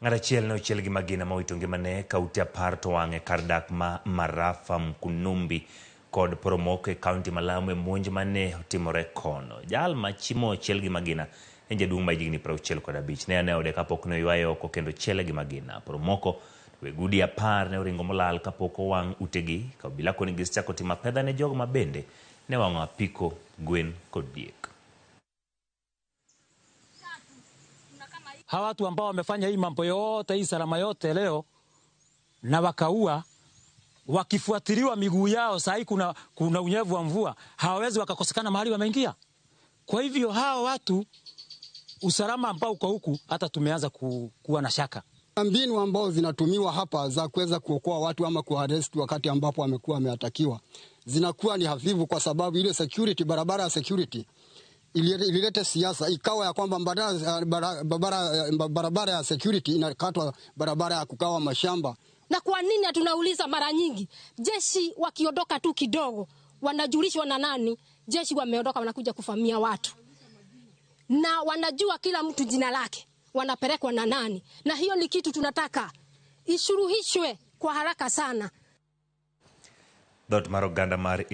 Ngarachiel no chiel gi magina mawito ngimane kauti apar to wang'e kar dak ma Marafa Mkunumbi kod poromoko e kaunti ma Lamu e monj mane otimore kono. Jal ma chimo chiel gi magina en jaduong' ma higni 65 ne ane ode kapok ne oywaye oko kendo chiele gi magina. Poromoko wegudi 10 ne oringo molal kapok owang' utegi ka obila koni gichako timo apedha ne jogo ma bende ne wang'o apiko, gwen kod diek. Hawa watu ambao wamefanya hii mambo yote, hii salama yote leo na wakaua, wakifuatiliwa miguu yao saa kuna unyevu wa mvua, hawawezi wakakosekana mahali wameingia. Kwa hivyo hawa watu usalama ambao uko huku hata tumeanza kuwa na shaka. Mbinu ambao zinatumiwa hapa za kuweza kuokoa watu ama kuarrest wakati ambapo wamekuwa wameatakiwa zinakuwa ni hafifu, kwa sababu ile security, barabara ya security ililete siasa, ikawa ya kwamba barabara ya security inakatwa barabara ya kukawa mashamba. Na kwa nini tunauliza mara nyingi, jeshi wakiondoka tu kidogo wanajulishwa na nani jeshi wameondoka, wanakuja kufamia watu na wanajua kila mtu jina lake, wanapelekwa na nani, na hiyo ni kitu tunataka ishuruhishwe kwa haraka sana. Dot Maroganda Mar